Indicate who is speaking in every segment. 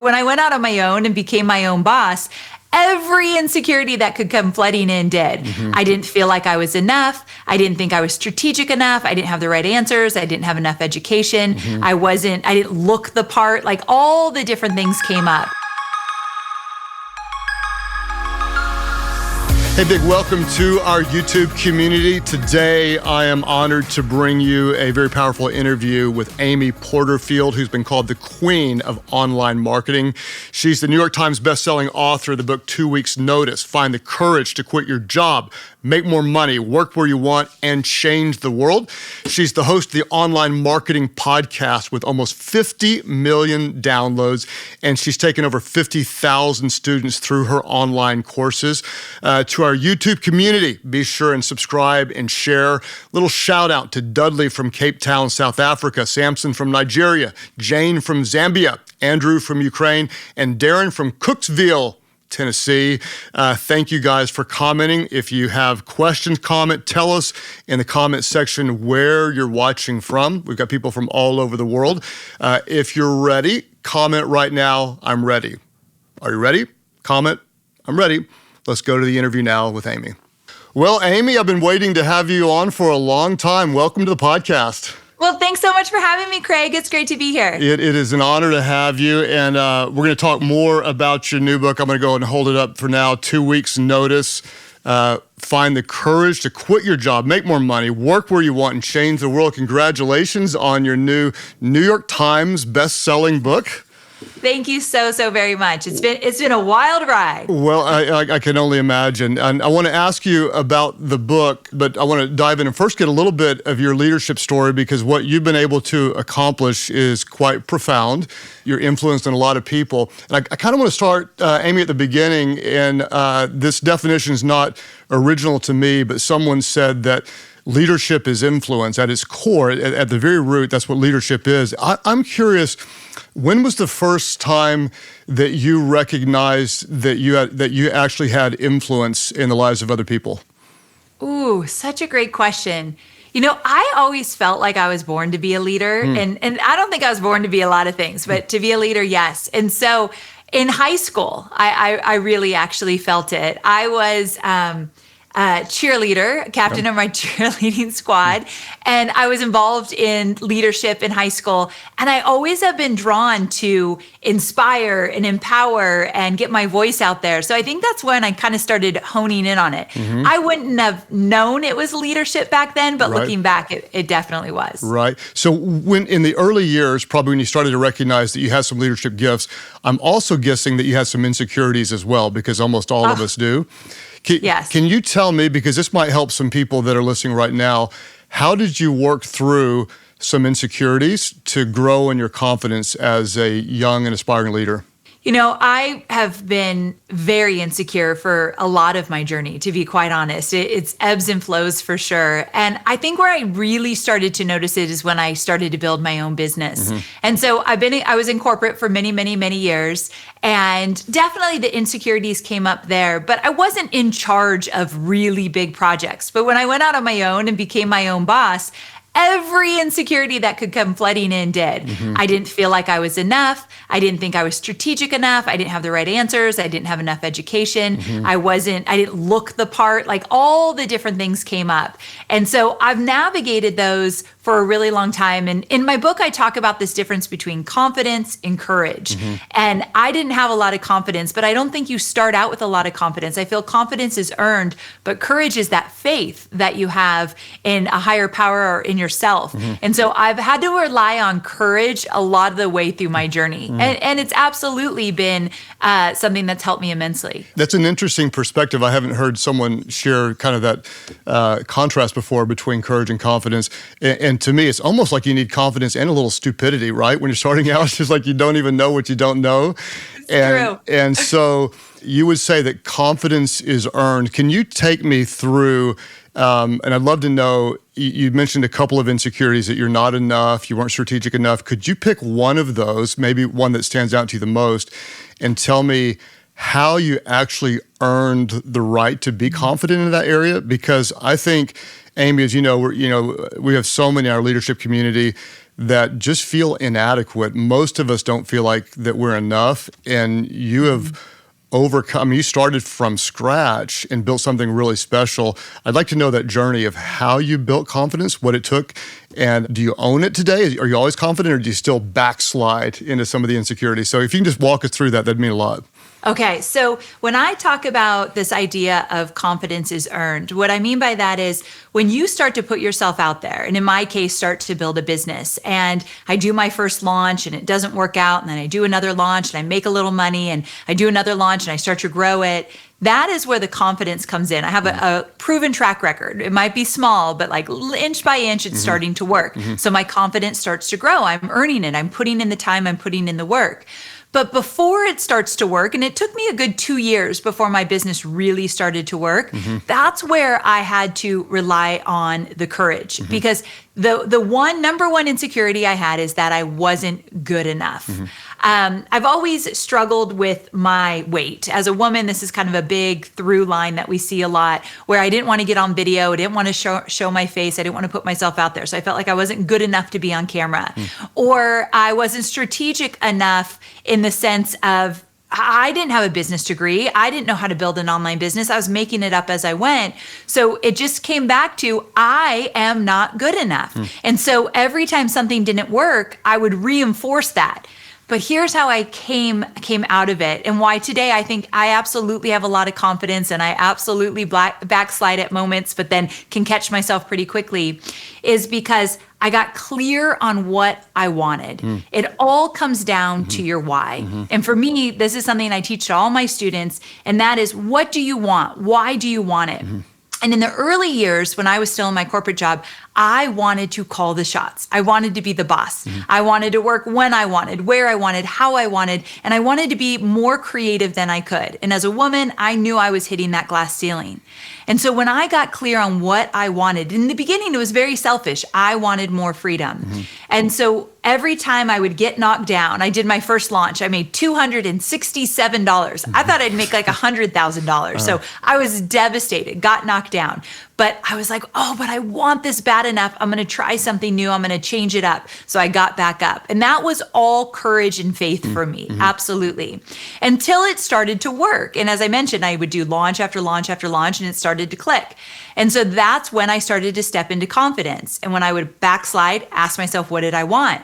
Speaker 1: When I went out on my own and became my own boss, every insecurity that could come flooding in did. I didn't feel like I was enough. I didn't think I was strategic enough. I didn't have the right answers. I didn't have enough education. I didn't look the part. Like all the different things came up.
Speaker 2: Hey, big welcome to our YouTube community. Today, I am honored to bring you a very powerful interview with Amy Porterfield, who's been called the queen of online marketing. She's the New York Times bestselling author of the book 2 Weeks Notice, Find the Courage to Quit Your Job, Make More Money, Work Where You Want, and Change the World. She's the host of the Online Marketing Podcast with almost 50 million downloads, and she's taken over 50,000 students through her online courses. To our YouTube community, be sure and subscribe and share. Little shout out to Dudley from Cape Town, South Africa, Samson from Nigeria, Jane from Zambia, Andrew from Ukraine, and Darren from Cooksville, Tennessee. Thank you guys for commenting. If you have questions, tell us in the comment section where you're watching from. We've got people from all over the world. If you're ready, comment right now, I'm ready. Are you ready? Comment, I'm ready. Let's go to the interview now with Amy. Well, Amy, I've been waiting to have you on for a long time. Welcome to the podcast.
Speaker 1: Well, thanks so much for having me, Craig. It's great to be here.
Speaker 2: It is an honor to have you, and we're going to talk more about your new book. I'm going to go and hold it up for now. 2 Weeks Notice. Find the courage to quit your job, make more money, work where you want, and change the world. Congratulations on your new New York Times best-selling book.
Speaker 1: Thank you so very much. It's been a wild ride.
Speaker 2: Well, I can only imagine. And I want to ask you about the book, but I want to dive in and first get a little bit of your leadership story, because what you've been able to accomplish is quite profound. You're influenced on a lot of people. And I kind of want to start, Amy, at the beginning. And this definition is not original to me, but someone said that leadership is influence at its core. At the very root, that's what leadership is. I'm curious, when was the first time that you recognized that you actually had influence in the lives of other people?
Speaker 1: Ooh, such a great question. You know, I always felt like I was born to be a leader, and I don't think I was born to be a lot of things, but to be a leader, yes. And so in high school, I really actually felt it. I was cheerleader, captain of my cheerleading squad. And I was involved in leadership in high school. And I always have been drawn to inspire and empower and get my voice out there. So I think that's when I kind of started honing in on it. I wouldn't have known it was leadership back then, but looking back, it definitely was.
Speaker 2: Right. So when in the early years, probably when you started to recognize that you had some leadership gifts, I'm also guessing that you had some insecurities as well, because almost all of us do.
Speaker 1: Yes.
Speaker 2: Can you tell me, because this might help some people that are listening right now, how did you work through some insecurities to grow in your confidence as a young and aspiring leader?
Speaker 1: You know, I have been very insecure for a lot of my journey, to be quite honest. It's ebbs and flows for sure. And I think where I really started to notice it is when I started to build my own business. And so I was in corporate for many years, and definitely the insecurities came up there, but I wasn't in charge of really big projects. But when I went out on my own and became my own boss, every insecurity that could come flooding in did. I didn't feel like I was enough. I didn't think I was strategic enough. I didn't have the right answers. I didn't have enough education. I didn't look the part. Like all the different things came up. And so I've navigated those for a really long time. And in my book, I talk about this difference between confidence and courage. And I didn't have a lot of confidence, but I don't think you start out with a lot of confidence. I feel confidence is earned, but courage is that faith that you have in a higher power or in yourself. And so I've had to rely on courage a lot of the way through my journey. And it's absolutely been something that's helped me immensely.
Speaker 2: That's an interesting perspective. I haven't heard someone share kind of that contrast before between courage and confidence. And to me, it's almost like you need confidence and a little stupidity, right? When you're starting out, it's just like you don't even know what you don't know.
Speaker 1: True.
Speaker 2: And so you would say that confidence is earned. Can you take me through, and I'd love to know, you mentioned a couple of insecurities, that you're not enough, you weren't strategic enough. Could you pick one of those, maybe one that stands out to you the most, and tell me how you actually earned the right to be confident in that area? Because I think, Amy, as you know, we have so many in our leadership community that just feel inadequate. Most of us don't feel like that we're enough, and you have overcome. You started from scratch and built something really special. I'd like to know that journey of how you built confidence, what it took, and do you own it today? Are you always confident, or do you still backslide into some of the insecurities? So if you can just walk us through that, that'd mean a lot.
Speaker 1: Okay, so when I talk about this idea of confidence is earned, what I mean by that is when you start to put yourself out there, and in my case, start to build a business, and I do my first launch and it doesn't work out, and then I do another launch and I make a little money, and I do another launch and I start to grow it. That is where the confidence comes in. I have a proven track record. It might be small, but like inch by inch, it's starting to work. So my confidence starts to grow. I'm earning it. I'm putting in the time. I'm putting in the work. But before it starts to work, and it took me a good 2 years before my business really started to work, that's where I had to rely on the courage. Because the number one insecurity I had is that I wasn't good enough. I've always struggled with my weight. As a woman, this is kind of a big through line that we see a lot, where I didn't want to get on video. I didn't want to show my face. I didn't want to put myself out there. So I felt like I wasn't good enough to be on camera. Or I wasn't strategic enough in the sense of I didn't have a business degree. I didn't know how to build an online business. I was making it up as I went. So it just came back to I am not good enough. And so every time something didn't work, I would reinforce that. But here's how I came out of it, and why today I think I absolutely have a lot of confidence, and I absolutely backslide at moments, but then can catch myself pretty quickly, is because I got clear on what I wanted. It all comes down to your why. And for me, this is something I teach to all my students, and that is, what do you want? Why do you want it? And in the early years, when I was still in my corporate job, I wanted to call the shots. I wanted to be the boss. I wanted to work when I wanted, where I wanted, how I wanted, and I wanted to be more creative than I could. And as a woman, I knew I was hitting that glass ceiling. And so when I got clear on what I wanted, in the beginning, it was very selfish. I wanted more freedom. And so every time I would get knocked down, I did my first launch, I made $267. I thought I'd make like $100,000. So I was devastated, got knocked down. But I was like, but I want this bad enough. I'm going to try something new. I'm going to change it up. So I got back up. And that was all courage and faith for me. Absolutely. Until it started to work. And as I mentioned, I would do launch after launch after launch, and it started to click. And so that's when I started to step into confidence. And when I would backslide, ask myself, what did I want?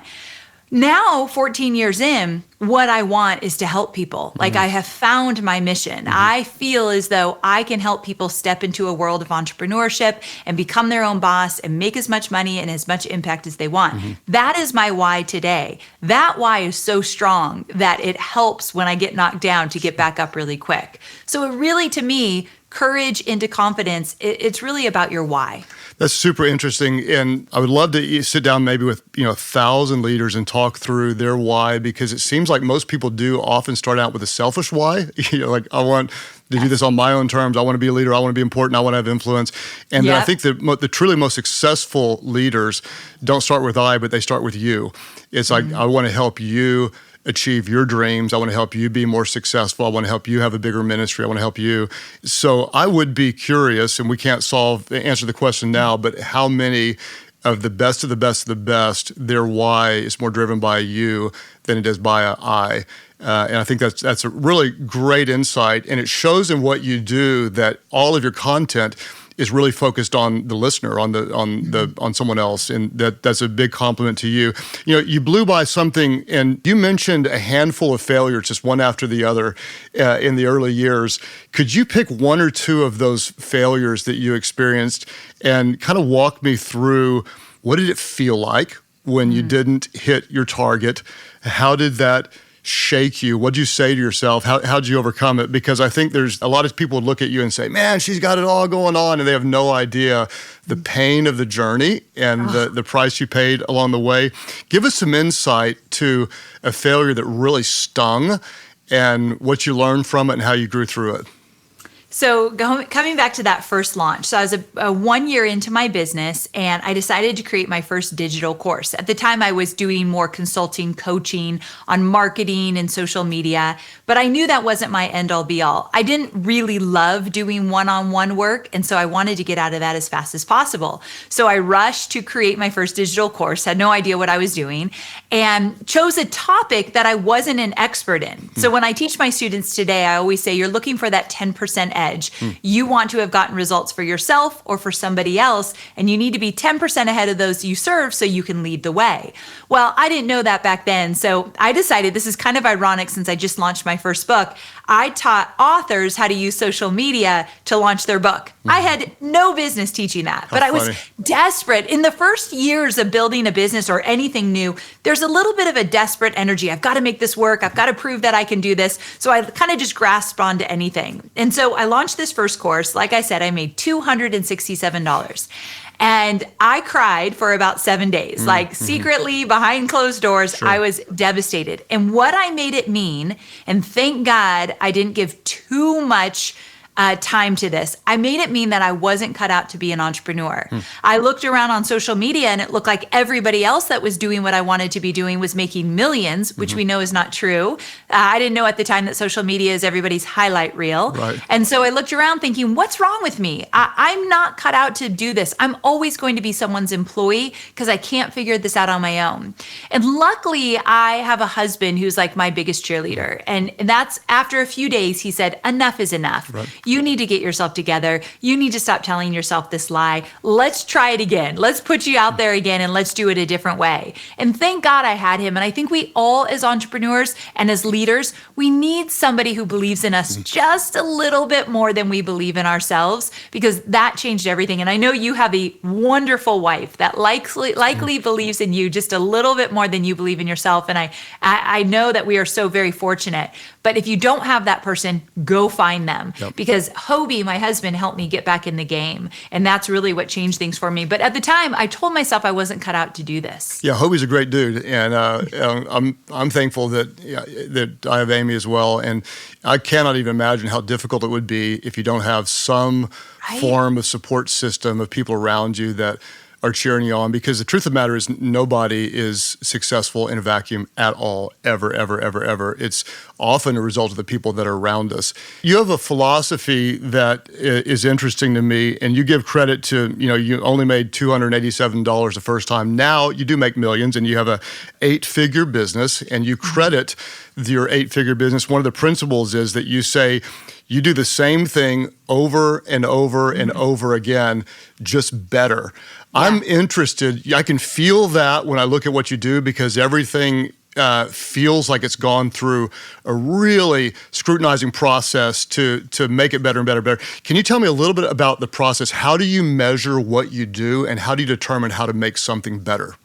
Speaker 1: Now, 14 years in, what I want is to help people. Like, I have found my mission. I feel as though I can help people step into a world of entrepreneurship and become their own boss and make as much money and as much impact as they want. That is my why today. That why is so strong that it helps when I get knocked down to get back up really quick. So it really, to me, courage into confidence, it's really about your why.
Speaker 2: That's super interesting. And I would love to sit down maybe with 1,000 leaders and talk through their why, because it seems like most people do often start out with a selfish why. Like, I want to do this on my own terms. I want to be a leader. I want to be important. I want to have influence. And then I think the truly most successful leaders don't start with I, but they start with you. It's like, I want to help you achieve your dreams. I want to help you be more successful. I want to help you have a bigger ministry. I want to help you. So I would be curious, and we can't answer the question now, but how many of the best of the best of the best, their why is more driven by you than it is by an I. And I think that's a really great insight, and it shows in what you do that all of your content is really focused on the listener, on someone else, and that's a big compliment to you. You blew by something, and you mentioned a handful of failures, just one after the other, in the early years. Could you pick one or two of those failures that you experienced and kind of walk me through what did it feel like when you didn't hit your target? How did that shake you? What did you say to yourself? How did you overcome it? Because I think there's a lot of people would look at you and say, man, she's got it all going on, and they have no idea the pain of the journey and the price you paid along the way. Give us some insight to a failure that really stung and what you learned from it and how you grew through it.
Speaker 1: So coming back to that first launch, so I was a 1 year into my business and I decided to create my first digital course. At the time, I was doing more consulting, coaching on marketing and social media, but I knew that wasn't my end all be all. I didn't really love doing one-on-one work, and so I wanted to get out of that as fast as possible. So I rushed to create my first digital course, had no idea what I was doing, and chose a topic that I wasn't an expert in. So when I teach my students today, I always say you're looking for that 10% edge. You want to have gotten results for yourself or for somebody else, and you need to be 10% ahead of those you serve so you can lead the way. Well, I didn't know that back then, so I decided, this is kind of ironic since I just launched my first book, I taught authors how to use social media to launch their book. I had no business teaching that, but I was desperate. In the first years of building a business or anything new, there's a little bit of a desperate energy. I've got to make this work. I've got to prove that I can do this. So I kind of just grasped onto anything. And so I launched this first course. Like I said, I made $267. And I cried for about 7 days, like secretly behind closed doors. Sure. I was devastated. And what I made it mean, and thank God I didn't give too much time to this. I made it mean that I wasn't cut out to be an entrepreneur. I looked around on social media and it looked like everybody else that was doing what I wanted to be doing was making millions, which we know is not true. I didn't know at the time that social media is everybody's highlight reel. Right. And so I looked around thinking, what's wrong with me? I'm not cut out to do this. I'm always going to be someone's employee because I can't figure this out on my own. And luckily, I have a husband who's like my biggest cheerleader. And that's after a few days, he said, enough is enough. Right. You need to get yourself together. You need to stop telling yourself this lie. Let's try it again. Let's put you out there again and let's do it a different way. And thank God I had him. And I think we all as entrepreneurs and as leaders, we need somebody who believes in us just a little bit more than we believe in ourselves, because that changed everything. And I know you have a wonderful wife that likely believes in you just a little bit more than you believe in yourself. And I know that we are so very fortunate. But if you don't have that person, go find them. Yep. Because Hobie, my husband, helped me get back in the game. And that's really what changed things for me. But at the time, I told myself I wasn't cut out to do this. Yeah, Hobie's a great dude. And I'm thankful that I have Amy as well. And I cannot even imagine how difficult it would be if you don't have some form of support system of people around you that are cheering you on, because the truth of the matter is nobody is successful in a vacuum at all, ever, ever, ever, ever. It's often a result of the people that are around us. You have a philosophy that is interesting to me, and you give credit to, you only made $287 the first time. Now you do make millions, and you have a 8-figure business, and you credit your 8-figure business. One of the principles is that you say, you do the same thing over and over and over again, just better. Yeah. I'm interested. I can feel that when I look at what you do, because everything feels like it's gone through a really scrutinizing process to make it better and better and better. Can you tell me a little bit about the process? How do you measure what you do, and how do you determine how to make something better?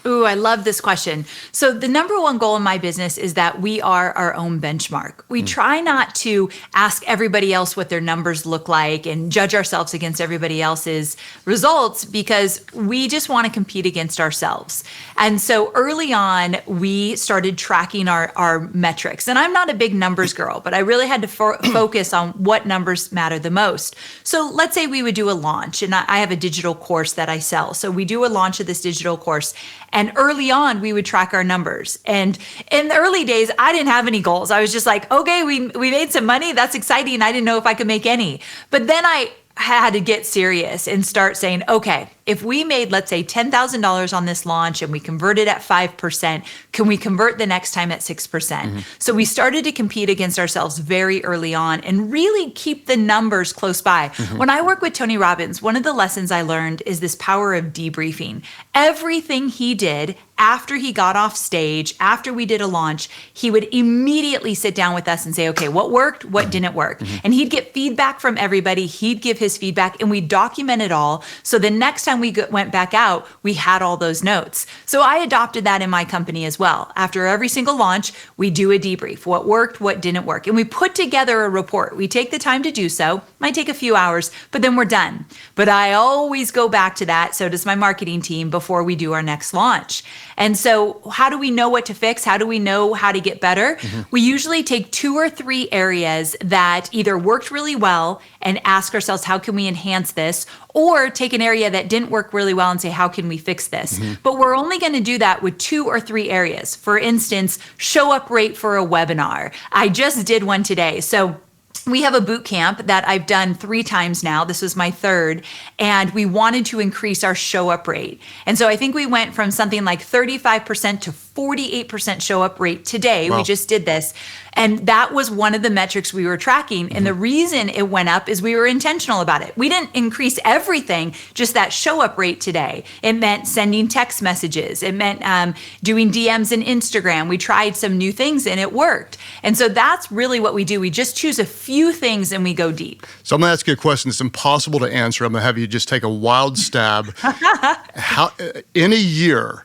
Speaker 1: Ooh, I love this question. So the number one goal in my business is that we are our own benchmark. We try not to ask everybody else what their numbers look like and judge ourselves against everybody else's results, because we just want to compete against ourselves. And so early on, we started tracking our metrics. And I'm not a big numbers girl, but I really had to focus on what numbers matter the most. So let's say we would do a launch, and I have a digital course that I sell. So we do a launch of this digital course. And early on, we would track our numbers. And in the early days, I didn't have any goals. I was just like, okay, we made some money. That's exciting. I didn't know if I could make any. But then I had to get serious and start saying, okay, if we made, let's say, $10,000 on this launch and we converted at 5%, can we convert the next time at 6%? So we started to compete against ourselves very early on and really keep the numbers close by. When I work with Tony Robbins, one of the lessons I learned is this power of debriefing. Everything he did after he got off stage, after we did a launch, he would immediately sit down with us and say, okay, what worked, what didn't work? And he'd get feedback from everybody. He'd give his feedback, and we document it all. So the next time time we went back out, we had all those notes. So I adopted that in my company as well. After every single launch, we do a debrief. What worked, what didn't work. And we put together a report. We take the time to do so. Might take a few hours, but then we're done. But I always go back to that. So does my marketing team before we do our next launch. And so how do we know what to fix? How do we know how to get better? We usually take 2 or 3 areas that either worked really well and ask ourselves, how can we enhance this? Or take an area that didn't work really well and say, how can we fix this? But we're only going to do that with 2 or 3 areas. For instance, show up rate for a webinar. I just did one today. So we have a boot camp that I've done 3 times now. This was my 3rd. And we wanted to increase our show up rate. And so I think we went from something like 35% to 48% show up rate today. Wow. We just did this. And that was one of the metrics we were tracking. And the reason it went up is we were intentional about it. We didn't increase everything, just that show up rate today. It meant sending text messages. It meant doing DMs in Instagram. We tried some new things and it worked. And so that's really what we do. We just choose a few things and we go deep.
Speaker 2: So I'm going to ask you a question that's impossible to answer. I'm going to have you just take a wild stab. How in a year,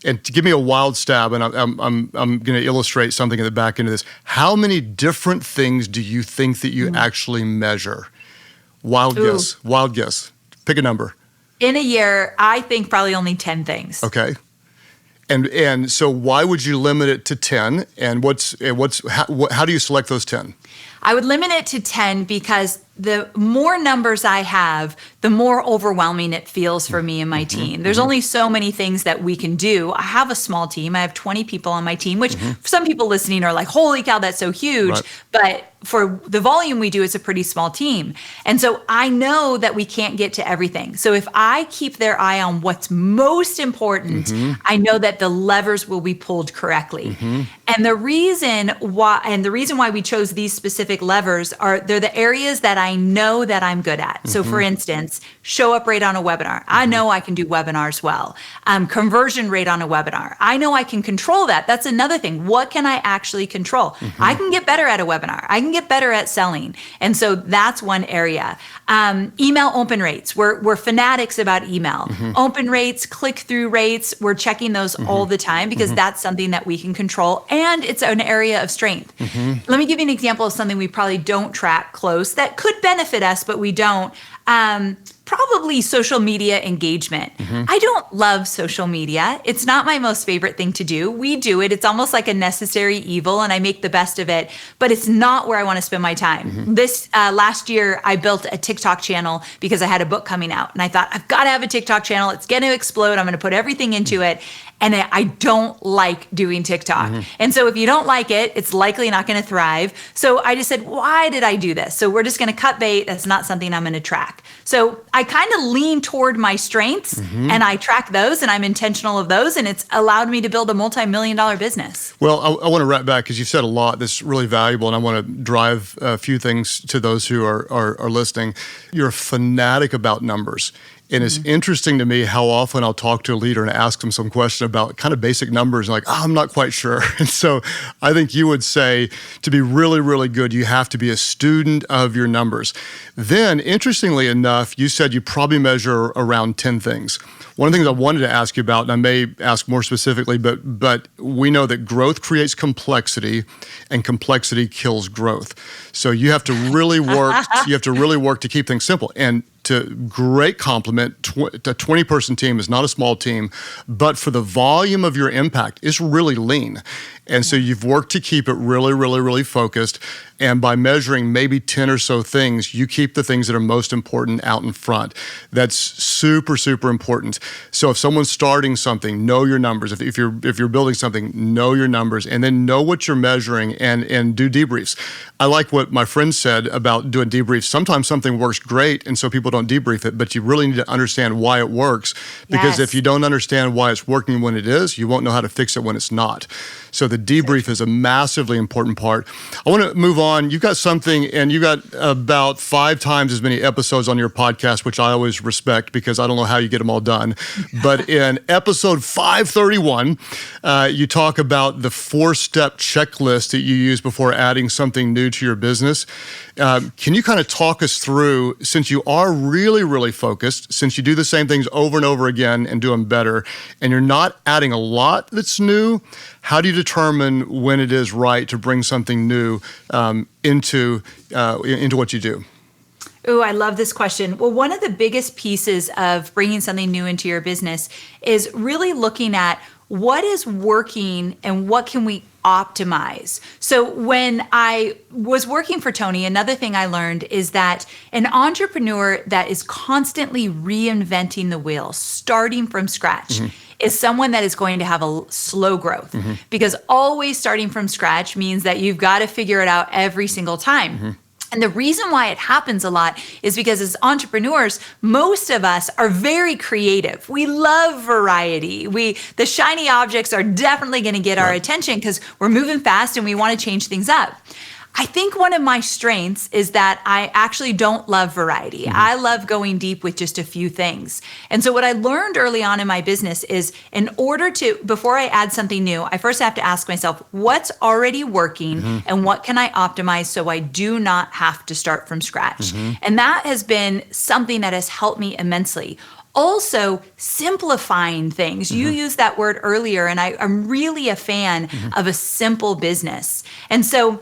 Speaker 2: and to give me a wild stab, and I'm going to illustrate something at the back end of this. How many different things do you think that you actually measure? Wild guess. Pick a number.
Speaker 1: In a year, I think probably only 10 things.
Speaker 2: Okay. And so why would you limit it to 10? And how do you select those 10?
Speaker 1: I would limit it to 10 because the more numbers I have, the more overwhelming it feels for me and my team. There's only so many things that we can do. I have a small team. I have 20 people on my team, which for some people listening are like, holy cow, that's so huge. Right. But for the volume we do, it's a pretty small team. And so I know that we can't get to everything. So if I keep their eye on what's most important, I know that the levers will be pulled correctly. And the reason why we chose these specific levers are they're the areas that I know that I'm good at. So for instance, show up rate on a webinar. I know I can do webinars well. Conversion rate on a webinar. I know I can control that. That's another thing. What can I actually control? I can get better at a webinar. I can get better at selling. And so that's one area. Email open rates. We're fanatics about email. Open rates, click-through rates, we're checking those all the time because that's something that we can control and it's an area of strength. Let me give you an example of something we probably don't track close that could benefit us, but we don't. Probably social media engagement. I don't love social media. It's not my most favorite thing to do. We do it. It's almost like a necessary evil and I make the best of it, but it's not where I want to spend my time. This last year, I built a TikTok channel because I had a book coming out and I thought, I've got to have a TikTok channel. It's going to explode. I'm going to put everything into it. And I don't like doing TikTok. And so if you don't like it, it's likely not going to thrive. So I just said, why did I do this? So we're just going to cut bait. That's not something I'm going to track. So I kind of lean toward my strengths and I track those and I'm intentional of those. And it's allowed me to build a multi-million-dollar business.
Speaker 2: Well, I want to wrap back because you've said a lot that's really valuable. And I want to drive a few things to those who are listening. You're a fanatic about numbers. And it's interesting to me how often I'll talk to a leader and ask them some question about kind of basic numbers, like, I'm not quite sure. And so I think you would say to be really, really good, you have to be a student of your numbers. Then, interestingly enough, you said you probably measure around 10 things. One of the things I wanted to ask you about, and I may ask more specifically, but we know that growth creates complexity and complexity kills growth. So you have to really work, to keep things simple. And to great compliment, a 20-person team is not a small team, but for the volume of your impact, it's really lean. And so you've worked to keep it really, really, really focused. And by measuring maybe 10 or so things, you keep the things that are most important out in front. That's super, super important. So if someone's starting something, know your numbers. If you're building something, know your numbers, and then know what you're measuring and do debriefs. I like what my friend said about doing debriefs. Sometimes something works great, and so people don't debrief it, but you really need to understand why it works. Because if you don't understand why it's working when it is, you won't know how to fix it when it's not. So the the debrief is a massively important part. I want to move on. You've got something, and you got about 5 times as many episodes on your podcast, which I always respect because I don't know how you get them all done. But in episode 531, you talk about the 4-step checklist that you use before adding something new to your business. Can you kind of talk us through, since you are really, really focused, since you do the same things over and over again and do them better, and you're not adding a lot that's new, how do you determine when it is right to bring something new into what you do?
Speaker 1: Oh, I love this question. Well, one of the biggest pieces of bringing something new into your business is really looking at what is working and what can we optimize. So when I was working for Tony, another thing I learned is that an entrepreneur that is constantly reinventing the wheel, starting from scratch, is someone that is going to have a slow growth, because always starting from scratch means that you've got to figure it out every single time. And the reason why it happens a lot is because as entrepreneurs, most of us are very creative. We love variety. The shiny objects are definitely going to get our attention because we're moving fast and we want to change things up. I think one of my strengths is that I actually don't love variety. I love going deep with just a few things. And so what I learned early on in my business is before I add something new, I first have to ask myself, what's already working and what can I optimize so I do not have to start from scratch? And that has been something that has helped me immensely. Also, simplifying things. You used that word earlier, and I'm really a fan of a simple business. And so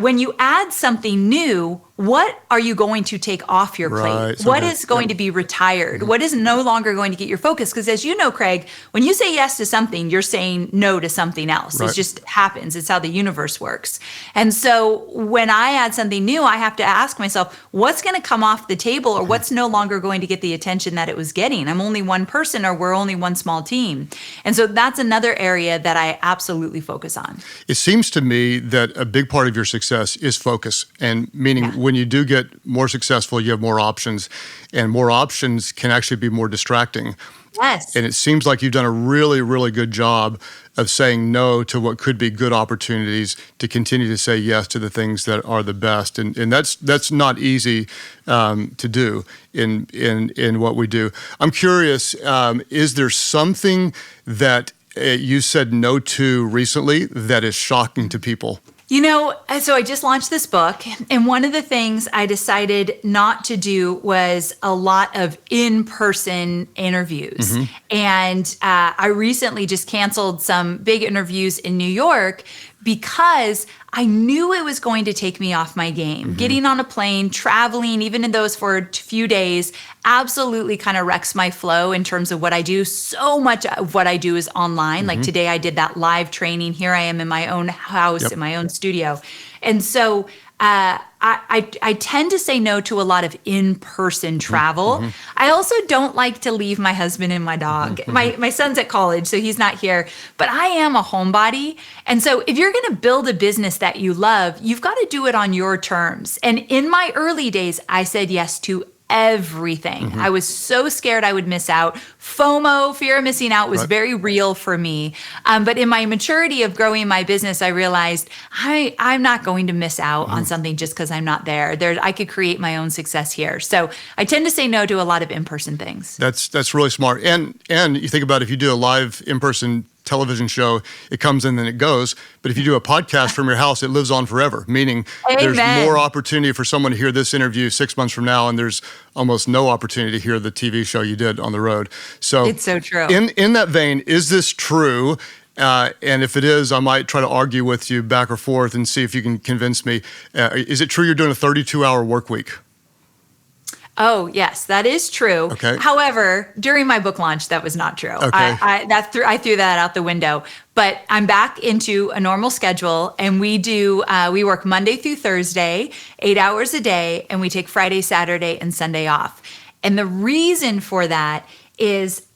Speaker 1: when you add something new, what are you going to take off your plate? What is going to be retired? What is no longer going to get your focus? Because as you know, Craig, when you say yes to something, you're saying no to something else. It just happens. It's how the universe works. And so when I add something new, I have to ask myself, what's going to come off the table, or what's no longer going to get the attention that it was getting? I'm only one person, or we're only one small team. And so that's another area that I absolutely focus on.
Speaker 2: It seems to me that a big part of your success is focus, and meaning when you do get more successful, you have more options, and more options can actually be more distracting.
Speaker 1: Yes.
Speaker 2: And it seems like you've done a really, really good job of saying no to what could be good opportunities to continue to say yes to the things that are the best. And that's not easy to do in what we do. I'm curious, is there something that you said no to recently that is shocking to people?
Speaker 1: You know, so I just launched this book, and one of the things I decided not to do was a lot of in-person interviews. And I recently just canceled some big interviews in New York because I knew it was going to take me off my game. Getting on a plane, traveling, even in those for a few days, absolutely kind of wrecks my flow in terms of what I do. So much of what I do is online. Like today I did that live training. Here I am in my own house, in my own studio. And so I tend to say no to a lot of in-person travel. I also don't like to leave my husband and my dog. My son's at college, so he's not here, but I am a homebody. And so if you're going to build a business that you love, you've got to do it on your terms. And in my early days, I said yes to everything. I was so scared I would miss out. FOMO, fear of missing out, was very real for me. But in my maturity of growing my business, I realized I'm not going to miss out on something just because I'm not there. I could create my own success here. So I tend to say no to a lot of in-person things.
Speaker 2: That's really smart. And you think about if you do a live in-person television show, it comes in and it goes. But if you do a podcast from your house, it lives on forever, meaning there's more opportunity for someone to hear this interview 6 months from now, and there's almost no opportunity to hear the TV show you did on the road. So
Speaker 1: it's so true.
Speaker 2: In that vein, is this true? And if it is, I might try to argue with you back or forth and see if you can convince me. Is it true you're doing a 32-hour work week?
Speaker 1: Oh, yes, that is true.
Speaker 2: Okay.
Speaker 1: However, during my book launch, that was not true.
Speaker 2: Okay.
Speaker 1: I threw that out the window. But I'm back into a normal schedule, and we work Monday through Thursday, 8 hours a day, and we take Friday, Saturday, and Sunday off. And the reason for that is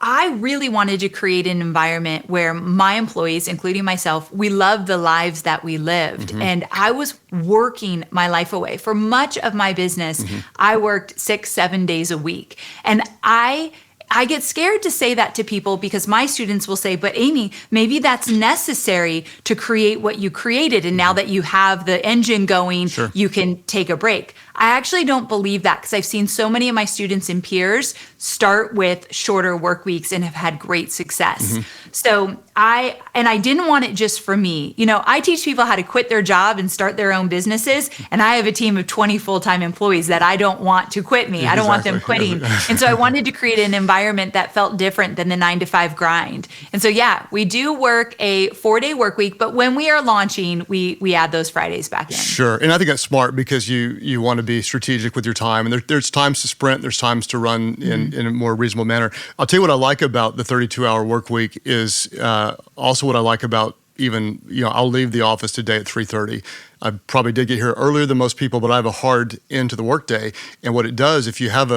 Speaker 1: I really wanted to create an environment where my employees, including myself, we loved the lives that we lived. And I was working my life away. For much of my business, I worked 6-7 days a week. And I I get scared to say that to people because my students will say, but Amy, maybe that's necessary to create what you created. And now that you have the engine going,
Speaker 2: Sure.
Speaker 1: you can take a break. I actually don't believe that because I've seen so many of my students and peers start with shorter work weeks and have had great success. So I didn't want it just for me. I teach people how to quit their job and start their own businesses. And I have a team of 20 full-time employees that I don't want to quit me. I don't want them quitting. And so I wanted to create an environment that felt different than the 9-to-5 grind. And so, we do work a 4-day work week, but when we are launching, we add those Fridays back in.
Speaker 2: Sure. And I think that's smart because you want to be strategic with your time. And there's times to sprint, there's times to run in a more reasonable manner. I'll tell you what I like about the 32-hour work week is also what I like about even, I'll leave the office today at 3:30. I probably did get here earlier than most people, but I have a hard end to the workday. And what it does, if you have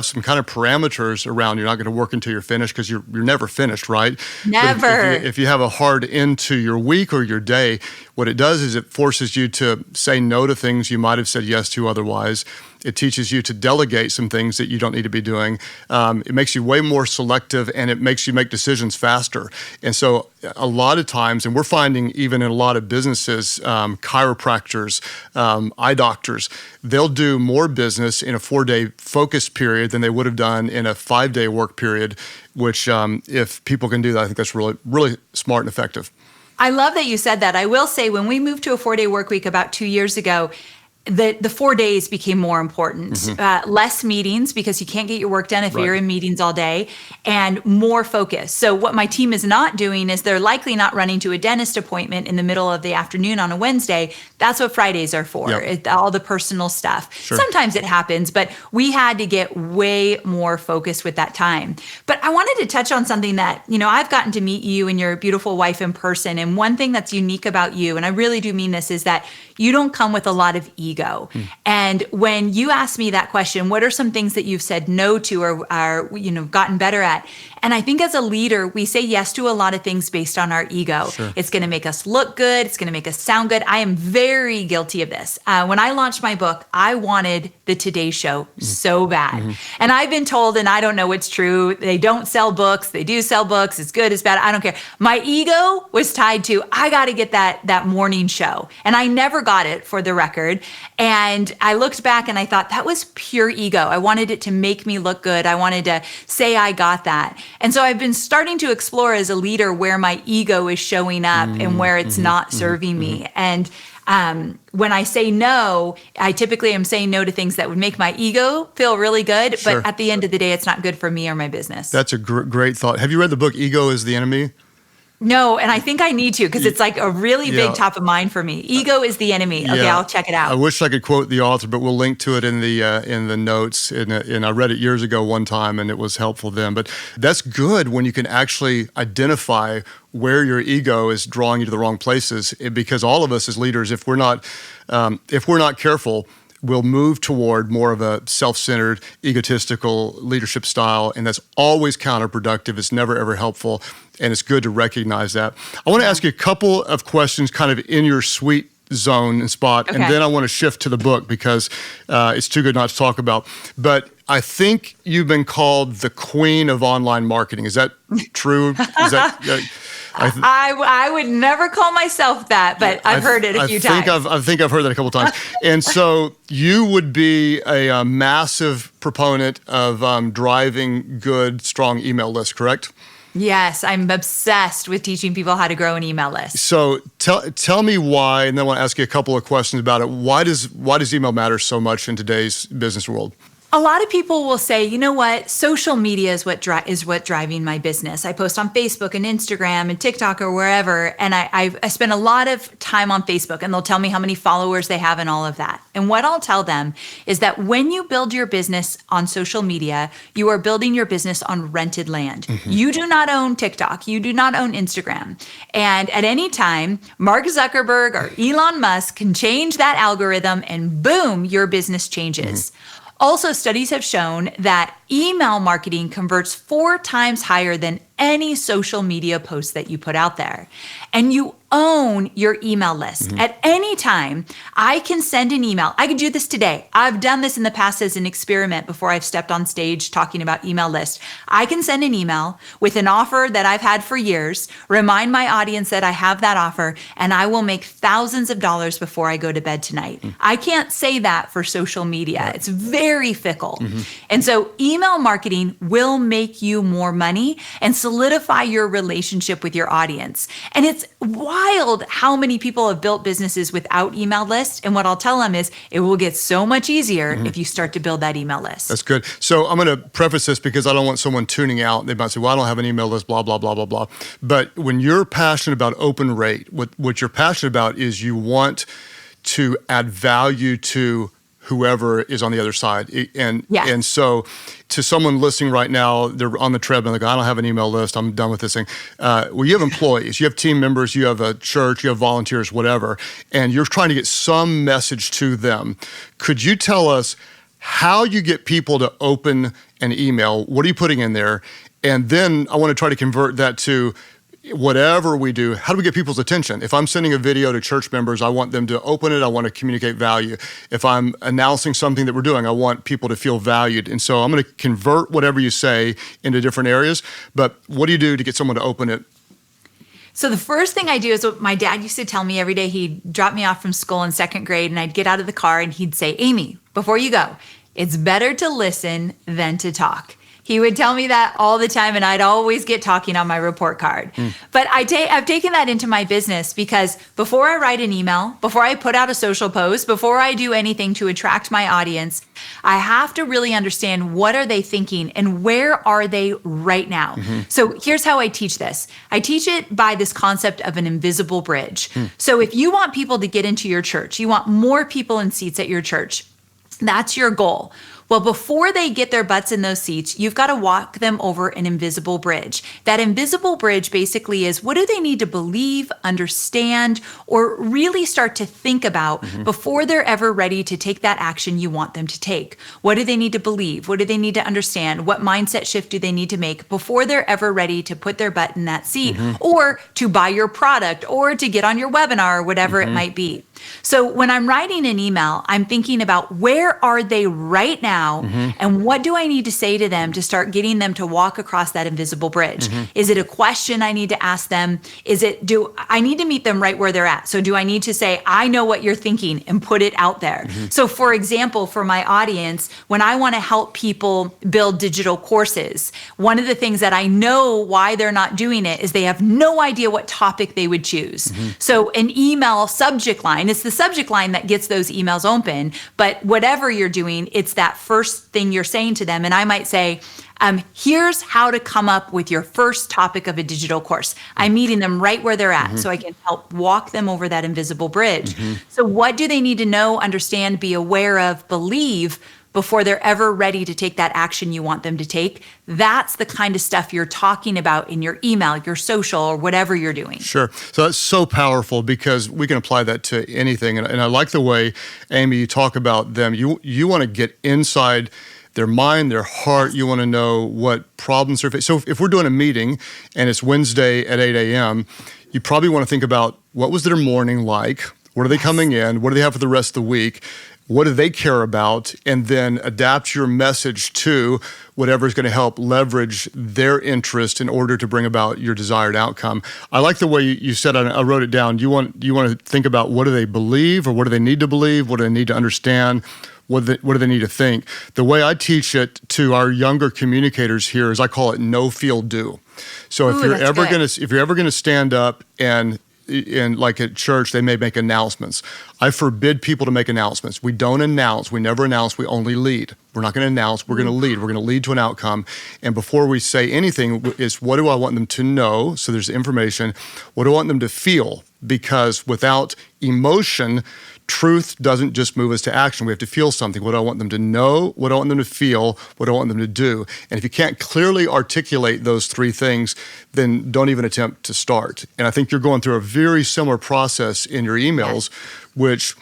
Speaker 2: some kind of parameters around, you're not going to work until you're finished because you're never finished, right?
Speaker 1: Never.
Speaker 2: If you have a hard end to your week or your day, what it does is it forces you to say no to things you might have said yes to otherwise. It teaches you to delegate some things that you don't need to be doing. It makes you way more selective, and it makes you make decisions faster. And so a lot of times, and we're finding even in a lot of businesses, chiropractors, eye doctors, they'll do more business in a 4-day focus period than they would have done in a 5-day work period, which if people can do that, I think that's really, really smart and effective.
Speaker 1: I love that you said that. I will say when we moved to a 4-day work week about 2 years ago, the 4 days became more important. Less meetings because you can't get your work done if you're in meetings all day, and more focus. So what my team is not doing is they're likely not running to a dentist appointment in the middle of the afternoon on a Wednesday. That's what Fridays are for, all the personal stuff.
Speaker 2: Sure.
Speaker 1: Sometimes it happens, but we had to get way more focused with that time. But I wanted to touch on something that, I've gotten to meet you and your beautiful wife in person. And one thing that's unique about you, and I really do mean this, is that you don't come with a lot of ego. And when you ask me that question, what are some things that you've said no to or are, gotten better at? And I think as a leader, we say yes to a lot of things based on our ego.
Speaker 2: Sure.
Speaker 1: It's going to make us look good. It's going to make us sound good. I am very guilty of this. When I launched my book, I wanted the Today Show so bad. And I've been told, and I don't know what's true, they don't sell books. They do sell books. It's good, it's bad. I don't care. My ego was tied to, I got to get that morning show. And I never got it, for the record. And I looked back and I thought that was pure ego. I wanted it to make me look good. I wanted to say I got that. And so I've been starting to explore as a leader where my ego is showing up and where it's not serving me. And when I say no, I typically am saying no to things that would make my ego feel really good.
Speaker 2: Sure.
Speaker 1: But at the end of the day, it's not good for me or my business.
Speaker 2: That's a great thought. Have you read the book Ego is the Enemy?
Speaker 1: No, and I think I need to because it's like a really big top of mind for me. Ego is the enemy. Okay, I'll check it out.
Speaker 2: I wish I could quote the author, but we'll link to it in the notes. And I read it years ago one time, and it was helpful then. But that's good when you can actually identify where your ego is drawing you to the wrong places. Because all of us as leaders, if we're not careful, we'll move toward more of a self-centered, egotistical leadership style, and that's always counterproductive. It's never, ever helpful, and it's good to recognize that. I want to ask you a couple of questions kind of in your sweet zone and spot, and then I want to shift to the book because it's too good not to talk about. But I think you've been called the queen of online marketing. Is that true? Is that...
Speaker 1: I would never call myself that, but I've heard it a few times.
Speaker 2: I think I've heard that a couple times. And so you would be a massive proponent of driving good, strong email lists, correct?
Speaker 1: Yes, I'm obsessed with teaching people how to grow an email list.
Speaker 2: So tell me why, and then I want to ask you a couple of questions about it. Why does email matter so much in today's business world?
Speaker 1: A lot of people will say, you know what, social media is what driving my business. I post on Facebook and Instagram and TikTok or wherever, and I spend a lot of time on Facebook, and they'll tell me how many followers they have and all of that. And what I'll tell them is that when you build your business on social media, you are building your business on rented land. You do not own TikTok. You do not own Instagram. And at any time, Mark Zuckerberg or Elon Musk can change that algorithm, and boom, your business changes. Also, studies have shown that email marketing converts 4 times higher than any social media post that you put out there. And you own your email list. At any time, I can send an email. I could do this today. I've done this in the past as an experiment before I've stepped on stage talking about email list. I can send an email with an offer that I've had for years, remind my audience that I have that offer, and I will make thousands of dollars before I go to bed tonight. I can't say that for social media. Right. It's very fickle. And so email marketing will make you more money and solidify your relationship with your audience. And it's wild how many people have built businesses without email lists. And what I'll tell them is it will get so much easier if you start to build that email list.
Speaker 2: That's good. So I'm going to preface this because I don't want someone tuning out. They might say, well, I don't have an email list, blah, blah, blah, blah, blah. But when you're passionate about open rate, what you're passionate about is you want to add value to whoever is on the other side. And so to someone listening right now, they're on the treadmill, they go, I don't have an email list, I'm done with this thing. Well, you have employees, you have team members, you have a church, you have volunteers, whatever, and you're trying to get some message to them. Could you tell us how you get people to open an email? What are you putting in there? And then I want to try to convert that to whatever we do, how do we get people's attention? If I'm sending a video to church members, I want them to open it. I want to communicate value. If I'm announcing something that we're doing, I want people to feel valued. And so I'm going to convert whatever you say into different areas. But what do you do to get someone to open it?
Speaker 1: So the first thing I do is what my dad used to tell me every day. He'd drop me off from school in second grade and I'd get out of the car and he'd say, Amy, before you go, it's better to listen than to talk. He would tell me that all the time, and I'd always get talking on my report card. But I've taken that into my business because before I write an email, before I put out a social post, before I do anything to attract my audience, I have to really understand what are they thinking and where are they right now. So here's how I teach this. I teach it by this concept of an invisible bridge. So if you want people to get into your church, you want more people in seats at your church, that's your goal. Well, before they get their butts in those seats, you've got to walk them over an invisible bridge. That invisible bridge basically is what do they need to believe, understand, or really start to think about before they're ever ready to take that action you want them to take? What do they need to believe? What do they need to understand? What mindset shift do they need to make before they're ever ready to put their butt in that seat or to buy your product or to get on your webinar or whatever it might be? So when I'm writing an email, I'm thinking about where are they right now and what do I need to say to them to start getting them to walk across that invisible bridge? Is it a question I need to ask them? Do I need to meet them right where they're at? So do I need to say, I know what you're thinking and put it out there? So for example, for my audience, when I want to help people build digital courses, one of the things that I know why they're not doing it is they have no idea what topic they would choose. So an email subject line, it's the subject line that gets those emails open, but whatever you're doing, it's that first thing you're saying to them. And I might say, here's how to come up with your first topic of a digital course. I'm meeting them right where they're at so I can help walk them over that invisible bridge. So what do they need to know, understand, be aware of, believe before they're ever ready to take that action you want them to take? That's the kind of stuff you're talking about in your email, your social, or whatever you're doing.
Speaker 2: Sure. So that's so powerful because we can apply that to anything. And I like the way, Amy, you talk about them. You want to get inside their mind, their heart. You want to know what problems they're facing. So if we're doing a meeting and it's Wednesday at 8 a.m., you probably want to think about what was their morning like? What are they coming in? What do they have for the rest of the week? What do they care about? And then adapt your message to whatever is going to help leverage their interest in order to bring about your desired outcome. I like the way you said, I wrote it down. You want to think about what do they believe or what do they need to believe? What do they need to understand? What do they need to think? The way I teach it to our younger communicators here is I call it know, feel, do. So if you're ever going to stand up and like at church, they may make announcements. I forbid people to make announcements. We don't announce. We never announce. We only lead. We're not going to announce. We're going to lead. We're going to lead to an outcome. And before we say anything, is what do I want them to know? So there's information. What do I want them to feel? Because without emotion, truth doesn't just move us to action. We have to feel something. What do I want them to know? What do I want them to feel? What do I want them to do? And if you can't clearly articulate those three things, then don't even attempt to start. And I think you're going through a very similar process in your emails, which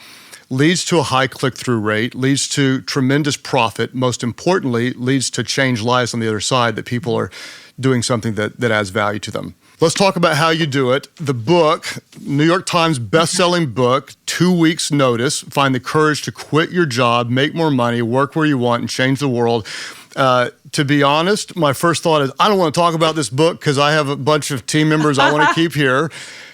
Speaker 2: leads to a high click-through rate, leads to tremendous profit, most importantly, leads to change lives on the other side, that people are doing something that adds value to them. Let's talk about how you do it. The book, New York Times bestselling book, 2 weeks notice, find the courage to quit your job, make more money, work where you want, and change the world. To be honest, my first thought is, I don't want to talk about this book because I have a bunch of team members I want to keep here.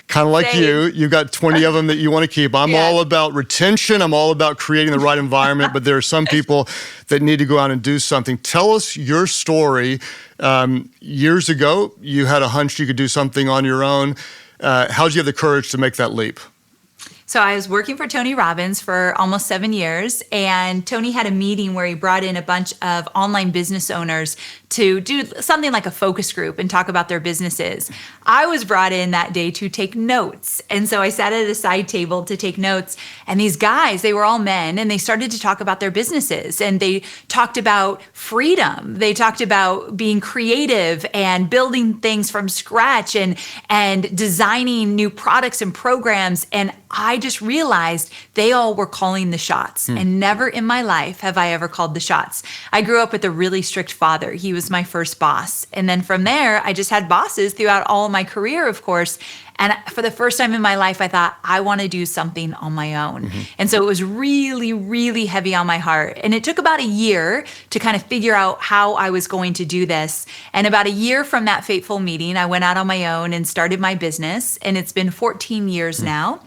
Speaker 2: Kind of like
Speaker 1: Same.
Speaker 2: you've got 20 of them that you want to keep. I'm all about retention. I'm all about creating the right environment, but there are some people that need to go out and do something. Tell us your story. Years ago, you had a hunch you could do something on your own. How did you have the courage to make that leap?
Speaker 1: So I was working for Tony Robbins for almost 7 years, and Tony had a meeting where he brought in a bunch of online business owners to do something like a focus group and talk about their businesses. I was brought in that day to take notes. And so I sat at a side table to take notes, and these guys, they were all men, and they started to talk about their businesses, and they talked about freedom. They talked about being creative and building things from scratch and designing new products and programs. And I just realized they all were calling the shots. And never in my life have I ever called the shots. I grew up with a really strict father. He was my first boss. And then from there, I just had bosses throughout all of my career, of course. And for the first time in my life, I thought, I want to do something on my own. And so it was really, really heavy on my heart. And it took about a year to kind of figure out how I was going to do this. And about a year from that fateful meeting, I went out on my own and started my business. And it's been 14 years now.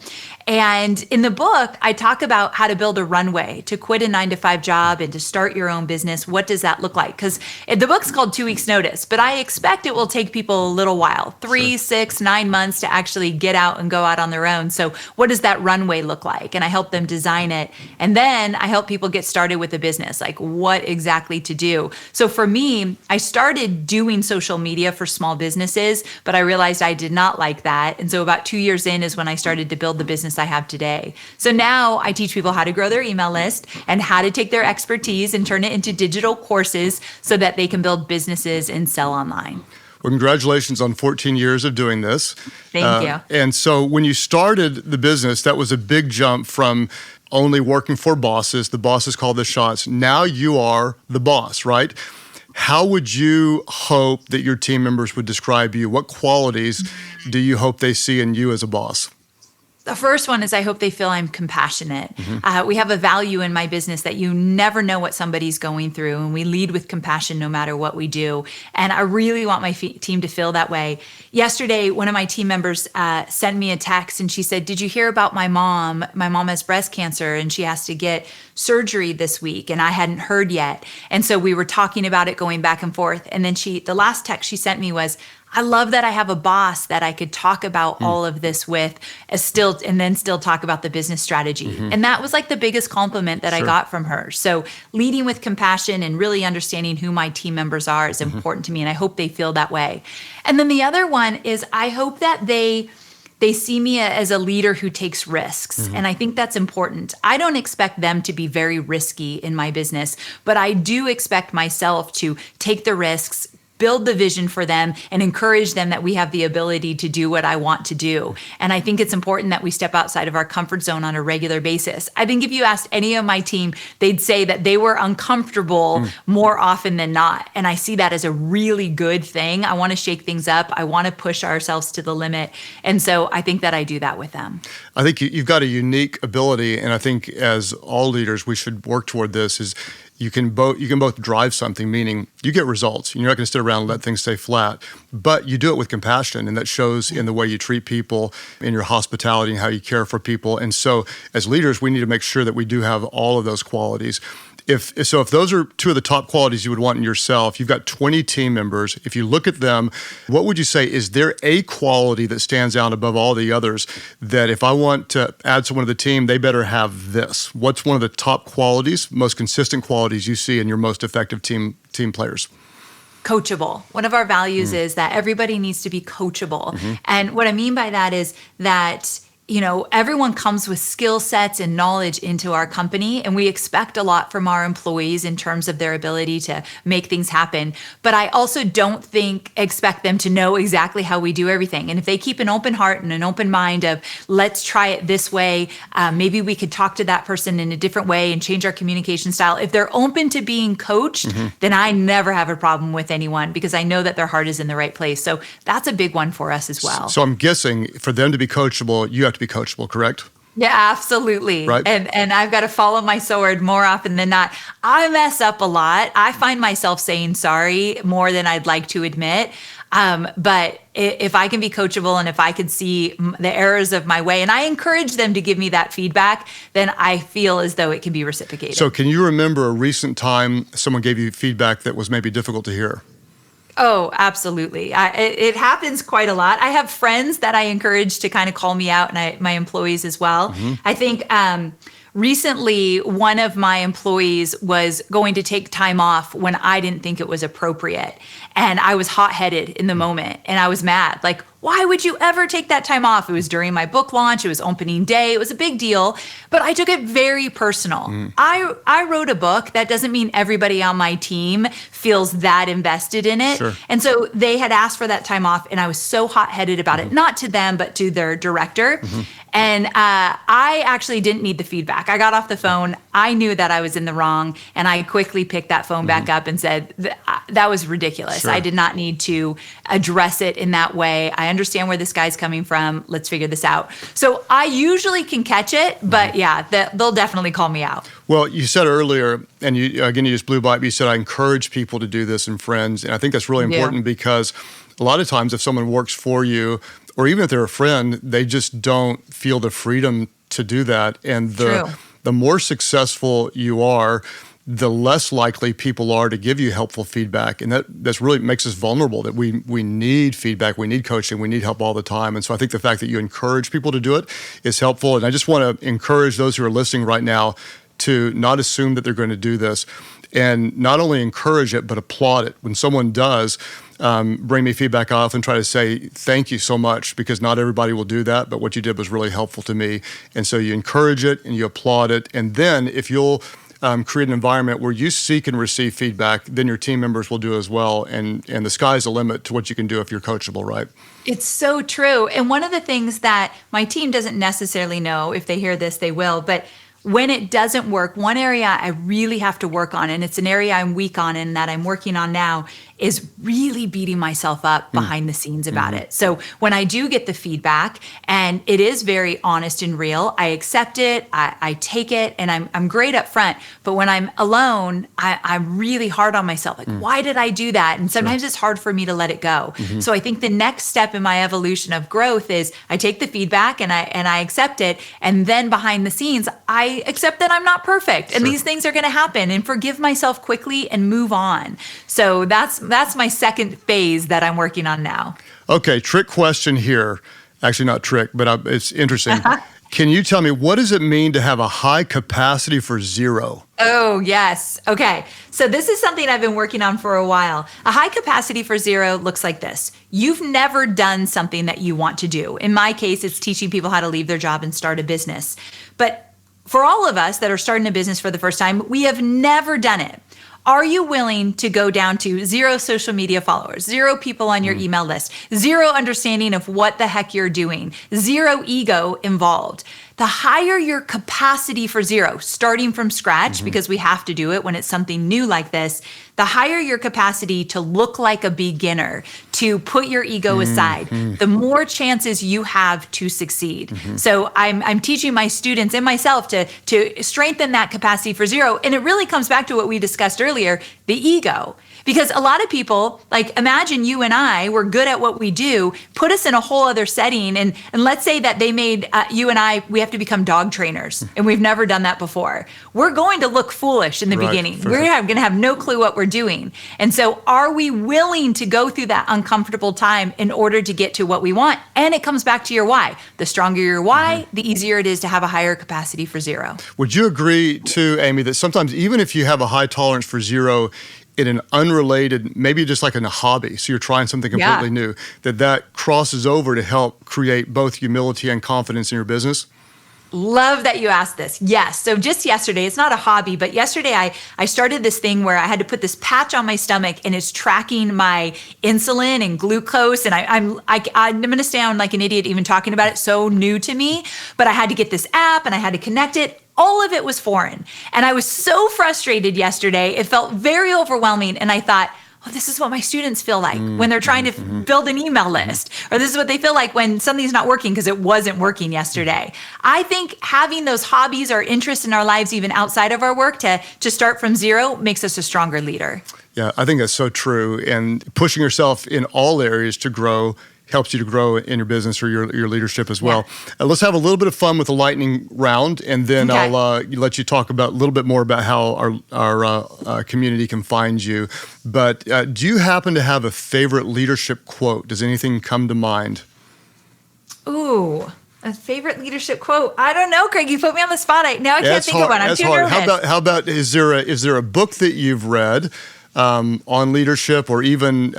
Speaker 1: And in the book, I talk about how to build a runway to quit a 9-to-5 job and to start your own business. What does that look like? Because the book's called 2 weeks notice, but I expect it will take people a little while, 3, 6, 9 months to actually get out and go out on their own. So what does that runway look like? And I help them design it. And then I help people get started with a business, like what exactly to do. So for me, I started doing social media for small businesses, but I realized I did not like that. And so about 2 years in is when I started to build the business I have today. So now I teach people how to grow their email list and how to take their expertise and turn it into digital courses so that they can build businesses and sell online.
Speaker 2: Well, congratulations on 14 years of doing this.
Speaker 1: Thank you.
Speaker 2: And so when you started the business, that was a big jump from only working for bosses. The bosses call the shots. Now you are the boss, right? How would you hope that your team members would describe you? What qualities do you hope they see in you as a boss?
Speaker 1: The first one is I hope they feel I'm compassionate. We have a value in my business that you never know what somebody's going through, and we lead with compassion no matter what we do. And I really want my team to feel that way. Yesterday, one of my team members sent me a text, and she said, "Did you hear about my mom? My mom has breast cancer, and she has to get surgery this week," and I hadn't heard yet. And so we were talking about it, going back and forth. And then the last text she sent me was, "I love that I have a boss that I could talk about all of this with and then still talk about the business strategy." And that was like the biggest compliment that I got from her. So leading with compassion and really understanding who my team members are is important to me. And I hope they feel that way. And then the other one is I hope that they see me as a leader who takes risks. And I think that's important. I don't expect them to be very risky in my business, but I do expect myself to take the risks, build the vision for them, and encourage them that we have the ability to do what I want to do. And I think it's important that we step outside of our comfort zone on a regular basis. I think if you asked any of my team, they'd say that they were uncomfortable more often than not. And I see that as a really good thing. I want to shake things up. I want to push ourselves to the limit. And so I think that I do that with them.
Speaker 2: I think you've got a unique ability, and I think as all leaders, we should work toward this, is you can both drive something, meaning you get results. You're not going to sit around and let things stay flat, but you do it with compassion, and that shows in the way you treat people, in your hospitality, and how you care for people. And so as leaders, we need to make sure that we do have all of those qualities. If those are two of the top qualities you would want in yourself, you've got 20 team members. If you look at them, what would you say, is there a quality that stands out above all the others that if I want to add someone to the team, they better have this? What's one of the top qualities, most consistent qualities you see in your most effective team players?
Speaker 1: Coachable. One of our values is that everybody needs to be coachable. And what I mean by that is that everyone comes with skill sets and knowledge into our company, and we expect a lot from our employees in terms of their ability to make things happen. But I also don't expect them to know exactly how we do everything. And if they keep an open heart and an open mind of, let's try it this way, maybe we could talk to that person in a different way and change our communication style. If they're open to being coached, then I never have a problem with anyone because I know that their heart is in the right place. So that's a big one for us as well.
Speaker 2: So I'm guessing for them to be coachable, you have to be coachable, correct?
Speaker 1: Yeah, absolutely.
Speaker 2: Right.
Speaker 1: And I've got to follow my sword more often than not. I mess up a lot. I find myself saying sorry more than I'd like to admit. But if I can be coachable and if I could see the errors of my way, and I encourage them to give me that feedback, then I feel as though it can be reciprocated.
Speaker 2: So can you remember a recent time someone gave you feedback that was maybe difficult to hear?
Speaker 1: Oh, absolutely. It happens quite a lot. I have friends that I encourage to kind of call me out, and my employees as well. I think recently one of my employees was going to take time off when I didn't think it was appropriate. And I was hot-headed in the moment, and I was mad. Like, why would you ever take that time off? It was during my book launch. It was opening day. It was a big deal, but I took it very personal. I wrote a book. That doesn't mean everybody on my team feels that invested in it.
Speaker 2: Sure.
Speaker 1: And so they had asked for that time off, and I was so hot-headed about it, not to them, but to their director. And I actually didn't need the feedback. I got off the phone. I knew that I was in the wrong, and I quickly picked that phone back up and said, that was ridiculous.
Speaker 2: Sure.
Speaker 1: I did not need to address it in that way. I understand where this guy's coming from. Let's figure this out. So I usually can catch it, but yeah, they'll definitely call me out.
Speaker 2: Well, you said earlier, and you just blew by it, but you said, I encourage people to do this and friends. And I think that's really important because a lot of times if someone works for you, or even if they're a friend, they just don't feel the freedom to do that. And the more successful you are, the less likely people are to give you helpful feedback. And that's really makes us vulnerable, that we need feedback, we need coaching, we need help all the time. And so I think the fact that you encourage people to do it is helpful. And I just want to encourage those who are listening right now to not assume that they're going to do this, and not only encourage it, but applaud it. When someone does bring me feedback, I often try to say, thank you so much, because not everybody will do that, but what you did was really helpful to me. And so you encourage it and you applaud it. And then if you'll create an environment where you seek and receive feedback, then your team members will do as well. And the sky's the limit to what you can do if you're coachable, right?
Speaker 1: It's so true. And one of the things that my team doesn't necessarily know, if they hear this, they will, but when it doesn't work, one area I really have to work on, and it's an area I'm weak on and that I'm working on now, is really beating myself up behind the scenes about it. So when I do get the feedback, and it is very honest and real, I accept it, I take it, and I'm great up front. But when I'm alone, I'm really hard on myself. Like, why did I do that? And sometimes it's hard for me to let it go. So I think the next step in my evolution of growth is I take the feedback and I accept it. And then behind the scenes, I accept that I'm not perfect. And these things are going to happen, and forgive myself quickly and move on. So that's my second phase that I'm working on now. Okay,
Speaker 2: trick question here. Actually, not trick, but it's interesting. Can you tell me, what does it mean to have a high capacity for zero?
Speaker 1: Oh, yes. Okay. So this is something I've been working on for a while. A high capacity for zero looks like this. You've never done something that you want to do. In my case, it's teaching people how to leave their job and start a business. But for all of us that are starting a business for the first time, we have never done it. Are you willing to go down to 0 social media followers, 0 people on your email list, 0 understanding of what the heck you're doing, 0 ego involved? The higher your capacity for zero, starting from scratch, because we have to do it when it's something new like this, the higher your capacity to look like a beginner, to put your ego aside, the more chances you have to succeed. So I'm teaching my students and myself to strengthen that capacity for zero. And it really comes back to what we discussed earlier, the ego. Because a lot of people, like, imagine you and I were good at what we do, put us in a whole other setting, and let's say that they made you and I, we have to become dog trainers, and we've never done that before. We're going to look foolish in the beginning. We're going to have no clue what we're doing. And so are we willing to go through that uncomfortable time in order to get to what we want? And it comes back to your why. The stronger your why, the easier it is to have a higher capacity for zero.
Speaker 2: Would you agree too, Amy, that sometimes even if you have a high tolerance for zero, in an unrelated, maybe just like in a hobby, so you're trying something completely new, that crosses over to help create both humility and confidence in your business?
Speaker 1: Love that you asked this. Yes. So just yesterday, it's not a hobby, but yesterday I started this thing where I had to put this patch on my stomach and it's tracking my insulin and glucose. And I'm going to sound like an idiot even talking about it. So new to me, but I had to get this app and I had to connect it. All of it was foreign. And I was so frustrated yesterday. It felt very overwhelming. And I thought, oh, this is what my students feel like when they're trying to build an email list, or this is what they feel like when something's not working because it wasn't working yesterday. I think having those hobbies or interests in our lives, even outside of our work, to start from zero makes us a stronger leader.
Speaker 2: Yeah, I think that's so true. And pushing yourself in all areas to grow helps you to grow in your business or your leadership as well. Let's have a little bit of fun with the lightning round, and then I'll let you talk about a little bit more about how our community can find you. But do you happen to have a favorite leadership quote? Does anything come to mind?
Speaker 1: Ooh, a favorite leadership quote? I don't know, Craig. You put me on the spot. I can't think of one. I'm too nervous.
Speaker 2: How about is there a book that you've read on leadership, or even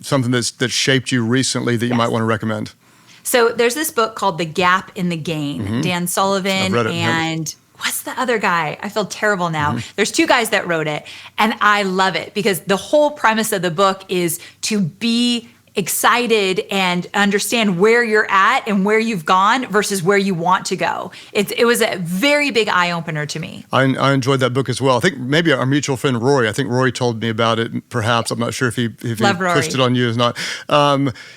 Speaker 2: something that shaped you recently that you might want to recommend?
Speaker 1: So there's this book called The Gap in the Gain, Dan Sullivan, and what's the other guy? I feel terrible now. There's two guys that wrote it, and I love it because the whole premise of the book is to be excited and understand where you're at and where you've gone versus where you want to go. It was a very big eye-opener to me. I enjoyed that book as well. I think maybe our mutual friend Rory, I think Rory told me about it, perhaps. I'm not sure if he pushed it on you or not.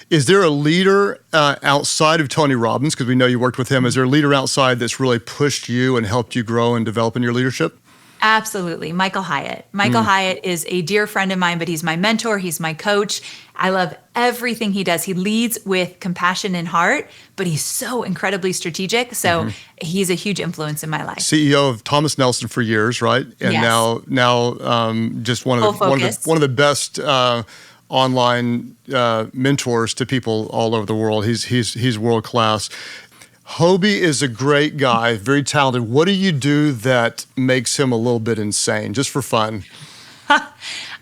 Speaker 1: Is there a leader outside of Tony Robbins, because we know you worked with him, is there a leader outside that's really pushed you and helped you grow and develop in your leadership? Absolutely. Michael Hyatt. Michael Hyatt is a dear friend of mine, but he's my mentor. He's my coach. I love everything he does. He leads with compassion and heart, but he's so incredibly strategic. So he's a huge influence in my life. CEO
Speaker 2: of Thomas Nelson for years, right? And now just one of the best online mentors to people all over the world. He's world class. Hobie is a great guy, very talented. What do you do that makes him a little bit insane, just for fun?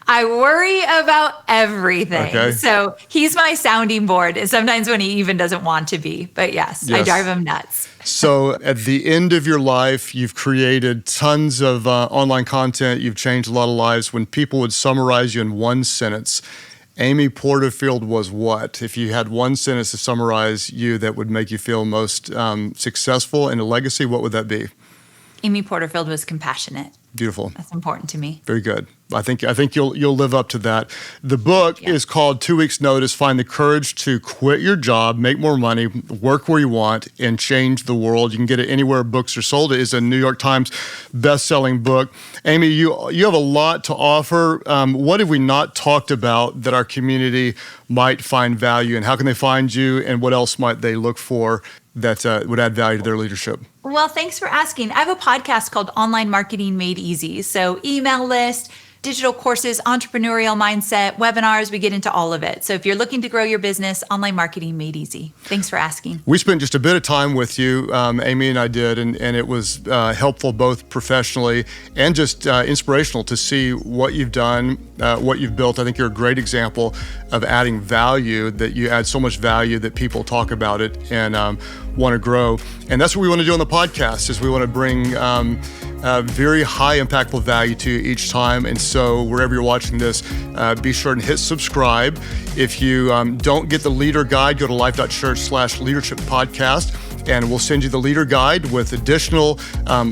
Speaker 1: I worry about everything.
Speaker 2: Okay.
Speaker 1: So he's my sounding board, sometimes when he even doesn't want to be. But yes, I drive him nuts.
Speaker 2: So at the end of your life, you've created tons of online content. You've changed a lot of lives. When people would summarize you in one sentence, Amy Porterfield was what? If you had one sentence to summarize you that would make you feel most successful in a legacy, what would that be?
Speaker 1: Amy Porterfield was compassionate.
Speaker 2: Beautiful.
Speaker 1: That's important to me.
Speaker 2: Very good. I think you'll live up to that. The book is called 2 Weeks Notice. Find the courage to quit your job, make more money, work where you want, and change the world. You can get it anywhere books are sold. It is a New York Times best-selling book. Amy, you have a lot to offer. What have we not talked about that our community might find value in? How can they find you, and what else might they look for that would add value to their leadership?
Speaker 1: Well, thanks for asking. I have a podcast called Online Marketing Made Easy. So email list, digital courses, entrepreneurial mindset, webinars, we get into all of it. So if you're looking to grow your business, Online Marketing Made Easy. Thanks for asking.
Speaker 2: We spent just a bit of time with you, Amy and I did, and it was helpful both professionally and just inspirational to see what you've done, what you've built. I think you're a great example of adding value, that you add so much value that people talk about it and want to grow. And that's what we want to do on the podcast, is we want to bring very high impactful value to you each time. And so wherever you're watching this, be sure and hit subscribe. If you don't get the leader guide, go to Life.Church/leadership podcast. And we'll send you the leader guide with additional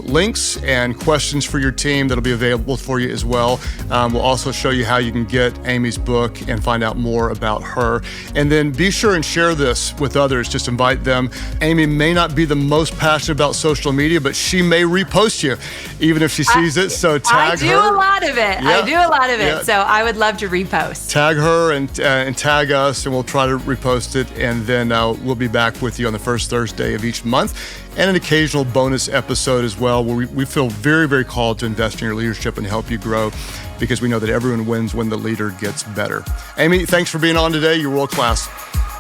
Speaker 2: links and questions for your team that'll be available for you as well. We'll also show you how you can get Amy's book and find out more about her. And then be sure and share this with others. Just invite them. Amy may not be the most passionate about social media, but she may repost you, even if she sees it. So tag her.
Speaker 1: I do a lot of it. Yeah. I do a lot of it. Yeah. So I would love to repost.
Speaker 2: Tag her and tag us, and we'll try to repost it. And then we'll be back with you on the first Thursday of each month, and an occasional bonus episode as well, where we feel very, very called to invest in your leadership and help you grow, because we know that everyone wins when the leader gets better. Amy, thanks for being on today. You're world class.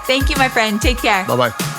Speaker 1: Thank you, my friend. Take care.
Speaker 2: Bye-bye.